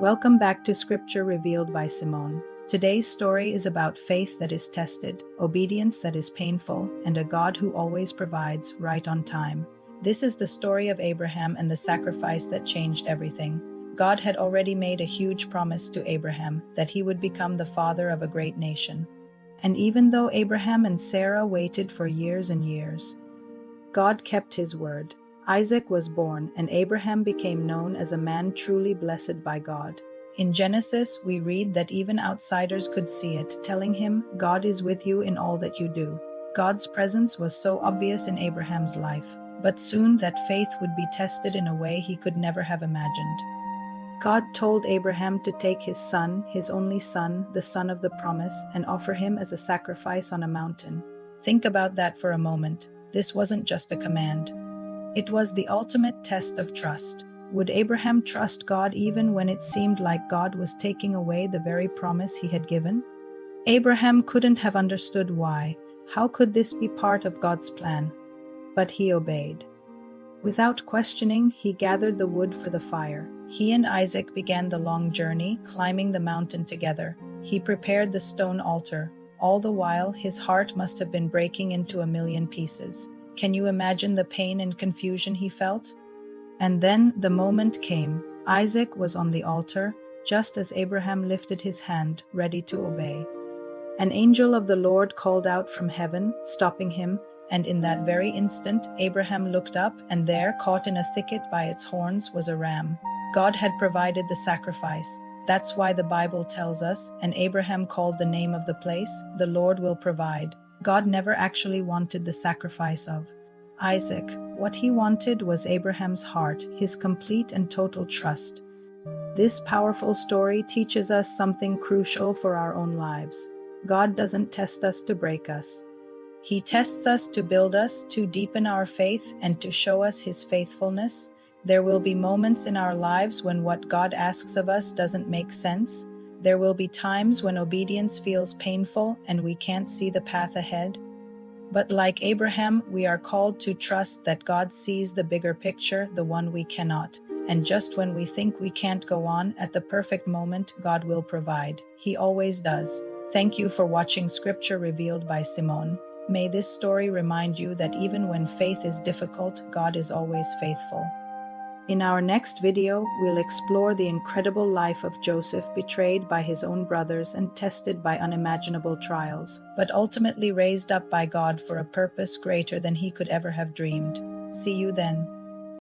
Welcome back to Scripture Revealed by Simone. Today's story is about faith that is tested, obedience that is painful, and a God who always provides right on time. This is the story of Abraham and the sacrifice that changed everything. God had already made a huge promise to Abraham that he would become the father of a great nation. And even though Abraham and Sarah waited for years and years, God kept his word. Isaac was born, and Abraham became known as a man truly blessed by God. In Genesis, we read that even outsiders could see it, telling him, "God is with you in all that you do." God's presence was so obvious in Abraham's life, but soon that faith would be tested in a way he could never have imagined. God told Abraham to take his son, his only son, the son of the promise, and offer him as a sacrifice on a mountain. Think about that for a moment. This wasn't just a command. It was the ultimate test of trust. Would Abraham trust God even when it seemed like God was taking away the very promise he had given? Abraham couldn't have understood why. How could this be part of God's plan? But he obeyed. Without questioning, he gathered the wood for the fire. He and Isaac began the long journey, climbing the mountain together. He prepared the stone altar. All the while, his heart must have been breaking into a million pieces. Can you imagine the pain and confusion he felt? And then the moment came. Isaac was on the altar, just as Abraham lifted his hand, ready to obey. An angel of the Lord called out from heaven, stopping him, and in that very instant, Abraham looked up, and there, caught in a thicket by its horns, was a ram. God had provided the sacrifice. That's why the Bible tells us, and Abraham called the name of the place, "The Lord will provide." God never actually wanted the sacrifice of Isaac. What he wanted was Abraham's heart, his complete and total trust. This powerful story teaches us something crucial for our own lives. God doesn't test us to break us. He tests us to build us, to deepen our faith, and to show us his faithfulness. There will be moments in our lives when what God asks of us doesn't make sense. There will be times when obedience feels painful and we can't see the path ahead. But like Abraham, we are called to trust that God sees the bigger picture, the one we cannot. And just when we think we can't go on, at the perfect moment, God will provide. He always does. Thank you for watching Scripture Revealed by Simone. May this story remind you that even when faith is difficult, God is always faithful. In our next video, we'll explore the incredible life of Joseph, betrayed by his own brothers and tested by unimaginable trials, but ultimately raised up by God for a purpose greater than he could ever have dreamed. See you then.